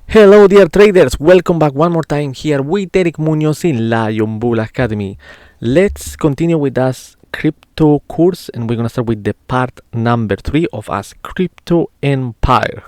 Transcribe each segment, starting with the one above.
Hello dear traders, welcome back one more time here with Eric Munoz in Lion Bull Academy. Let's continue with us crypto course, and we're gonna start with the part number 3 of us crypto empire.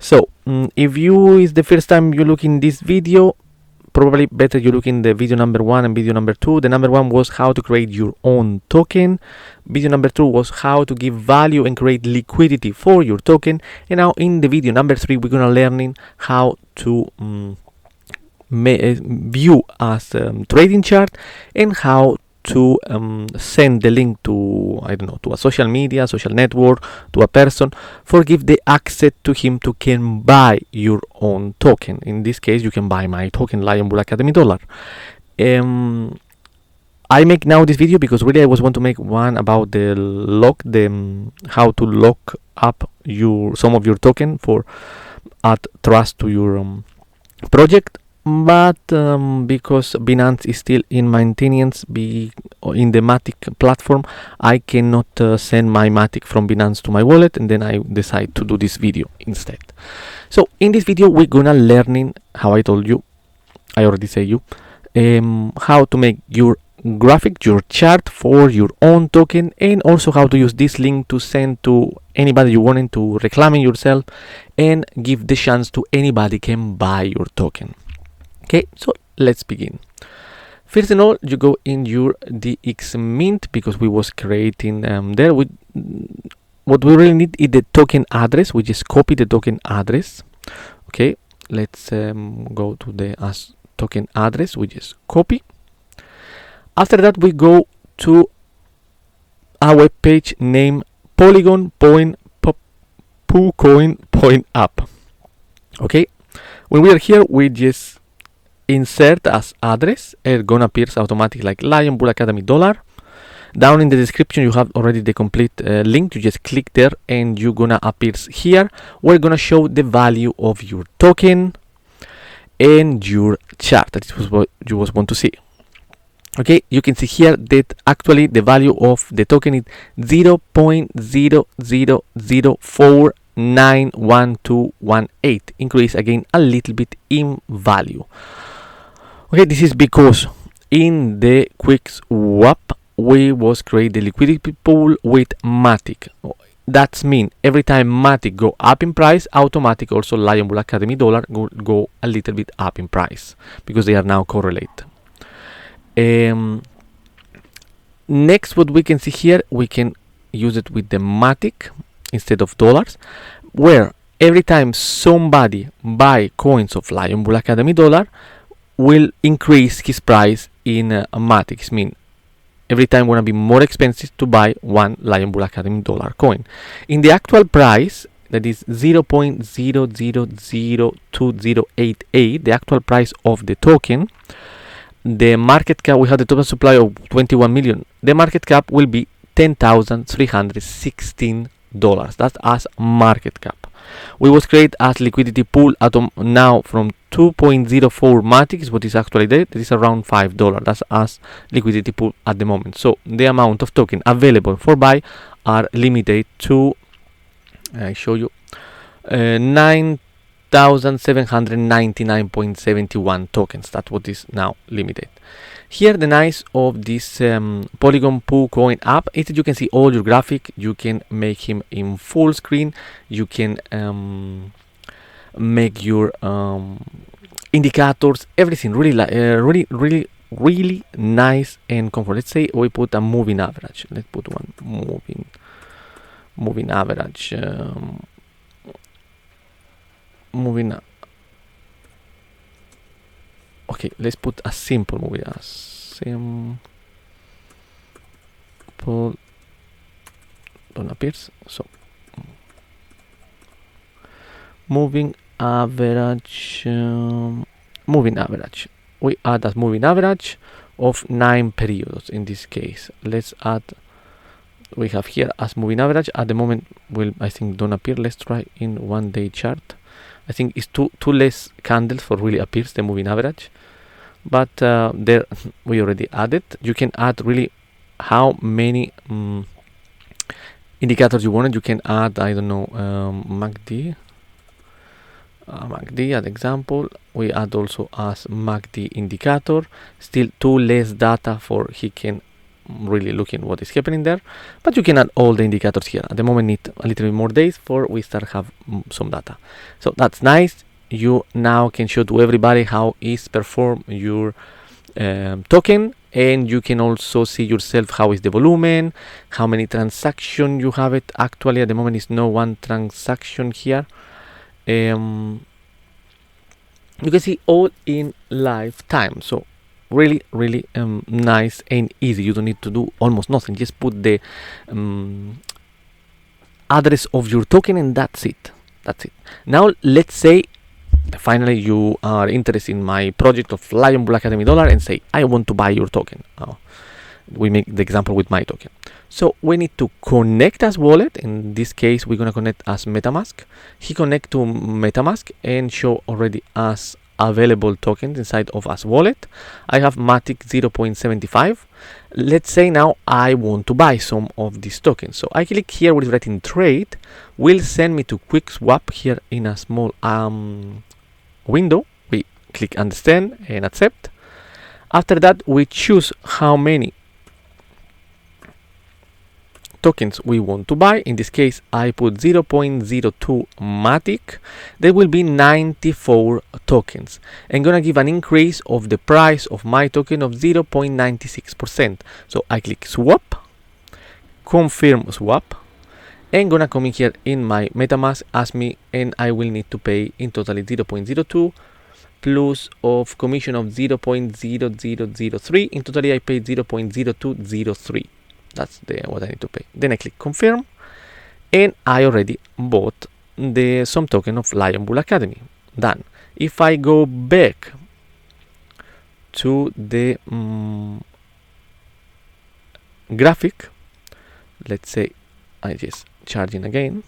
So if you is the first time you look in this video, probably better you look in the video number 1 and video number 2. The number 1 was how to create your own token. Video number 2 was how to give value and create liquidity for your token. And now in the video number 3, we're gonna learning how to view as trading chart and how to send the link to, I don't know, to a social media, social network, to a person, for give the access to him to can buy your own token. In this case, you can buy my token, Lion Bull Academy dollar. I make now this video because really I was want to make one about the how to lock up some of your token for add trust to your project. But because Binance is still in maintenance in the Matic platform, I cannot send my Matic from Binance to my wallet, and then I decide to do this video instead. So in this video we're gonna learning, how I told you, I already say you, how to make your graphic, your chart for your own token, and also how to use this link to send to anybody you wanting to reclaim yourself and give the chance to anybody can buy your token. Okay, so let's begin. First of all, you go in your DX Mint, because we was creating there. What we really need is the token address. We just copy the token address. Okay, let's go to the token address. We just copy. After that, we go to a web page named Polygon Point PooCoin Point Up. Okay, when we are here, we just insert as address. It gonna appears automatically like Lion Bull Academy dollar. Down in the description you have already the complete link. You just click there and you gonna appears here. We're gonna show the value of your token and your chart. That is what you was want to see. Okay, you can see here that actually the value of the token is 0.000491218, increase again a little bit in value. Okay, this is because in the quick swap we was create the liquidity pool with Matic. That's mean every time Matic go up in price, automatic also Lion Bull Academy dollar go a little bit up in price, because they are now correlated. Next, what we can see here, we can use it with the Matic instead of dollars, where every time somebody buy coins of Lion Bull Academy dollar, will increase his price in Matic. It means every time gonna be more expensive to buy one Lion Bull Academy dollar coin. In the actual price, that is 0.000288, the actual price of the token, the market cap, we have the total supply of 21 million. The market cap will be $10,316. That's as market cap. We was create as liquidity pool now from 2.04 Matic is what is actually there. That is around $5. That's as liquidity pool at the moment. So the amount of token available for buy are limited to, I show you, 9,799.71 tokens. That's what is now limited. Here the nice of this Polygon PooCoin app is that you can see all your graphic. You can make him in full screen. You can make your indicators, everything really really nice and comfortable. Let's say we put a moving average. Let's put one moving average. Okay, let's put a simple movie. A simple don't appears. So moving average. We add a moving average of 9 periods in this case. Let's add. We have here as moving average. At the moment, will I think don't appear. Let's try in 1 day chart. I think it's two less candles for really appears the moving average, but there we already added. You can add really how many indicators you wanted. You can add, I don't know, MACD. MACD as example. We add also as MACD indicator. Still too less data for he can really look in what is happening there, but you can add all the indicators here. At the moment need a little bit more days for we start have some data. So that's nice. You now can show to everybody how is perform your token, and you can also see yourself how is the volume, how many transactions you have it. Actually at the moment is no one transaction here. You can see all in live time. So really nice and easy. You don't need to do almost nothing. Just put the address of your token and that's it. Now let's say finally you are interested in my project of Lion Bull Academy dollar and say I want to buy your token. We make the example with my token. So we need to connect as wallet. In this case we're gonna connect as MetaMask. He connect to MetaMask and show already as available tokens inside of us wallet. I have Matic 0.75. Let's say now I want to buy some of these tokens. So I click here where it's written trade, will send me to quick swap here in a small window. We click understand and accept. After that we choose how many tokens we want to buy. In this case I put 0.02 Matic. There will be 94 tokens and gonna give an increase of the price of my token of 0.96%. So I click swap, confirm swap, and gonna come in here in my MetaMask, ask me, and I will need to pay in total 0.02 plus of commission of 0.0003. In total I paid 0.0203. That's what I need to pay. Then I click confirm, and I already bought some token of Lion Bull Academy. Done. If I go back to the graphic, let's say I just charging again,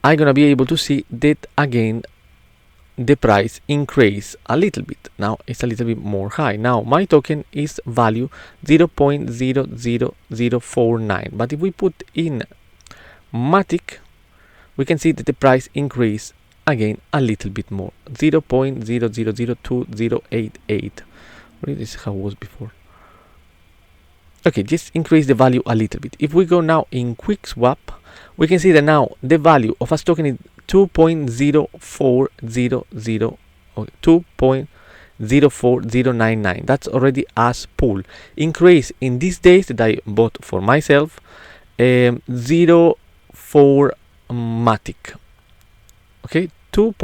I'm gonna be able to see that again the price increase a little bit. Now it's a little bit more high. Now my token is value 0.00049, but if we put in Matic we can see that the price increase again a little bit more, 0.000288. Really, this is how it was before. Okay, just increase the value a little bit. If we go now in quick swap, we can see that now the value of a token is 2.04000 or 2.04099. That's already as pool increase in these days that I bought for myself. 0.4 Matic. Okay, 2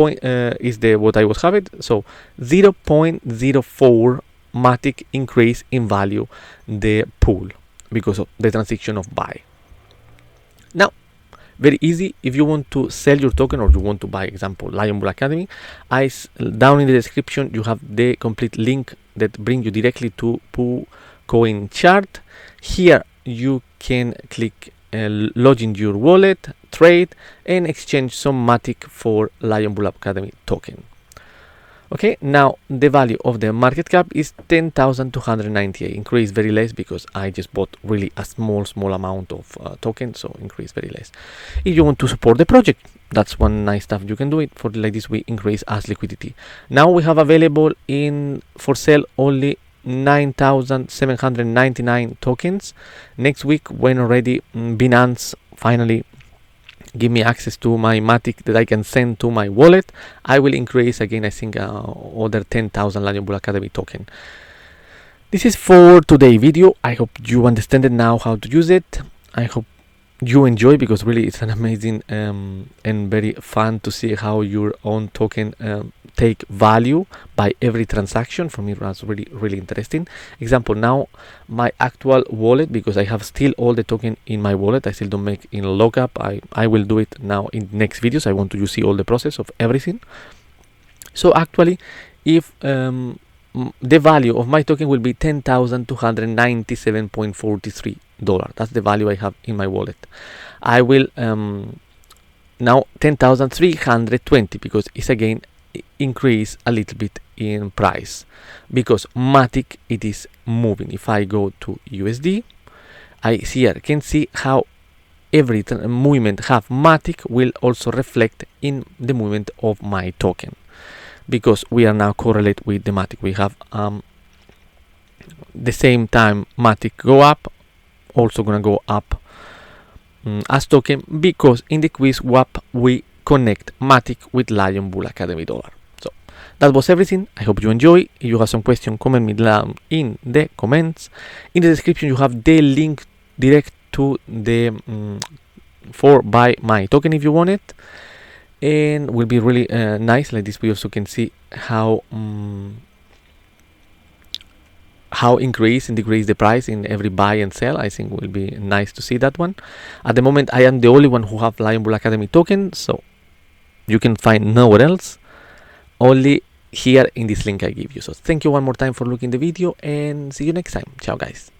is the what I was having. So 0.04 Matic increase in value the pool because of the transaction of buy. Now very easy. If you want to sell your token or you want to buy, example, Lion Bull Academy, down in the description you have the complete link that bring you directly to Coin chart. Here you can click log in your wallet, trade, and exchange some Matic for Lion Bull Academy token. Okay, now the value of the market cap is 10,298. Increase very less because I just bought really a small amount of tokens, so increase very less. If you want to support the project, that's one nice stuff you can do it for. Like this we increase as liquidity. Now we have available for sale only 9,799 tokens. Next week, when already Binance finally give me access to my Matic that I can send to my wallet, I will increase again, I think, other 10,000 Lion Bull Academy token. This is for today video. I hope you understand it now how to use it. I hope you enjoy, because really it's an amazing and very fun to see how your own token take value by every transaction. For me it was really interesting. Example, now my actual wallet, because I have still all the token in my wallet, I still don't make in lockup. I will do it now in next videos. I want to see all the process of everything. So actually, if the value of my token will be $10,297.43. That's the value I have in my wallet. I will now 10,320, because it's again increase a little bit in price because Matic it is moving. If I go to USD, I can see how every movement have Matic will also reflect in the movement of my token, because we are now correlate with the Matic. We have the same time Matic go up, also gonna go up as token, because in the quiz WAP we connect Matic with Lion Bull Academy dollar. So that was everything. I hope you enjoy. If you have some question, comment me down in the comments. In the description you have the link direct to the for buy my token if you want it, and will be really nice. Like this we also can see how increase and decrease the price in every buy and sell. I think will be nice to see that one. At the moment I am the only one who have Lion Bull Academy token, so you can find nowhere else, only here in this link I give you. So thank you one more time for looking the video, and see you next time. Ciao guys.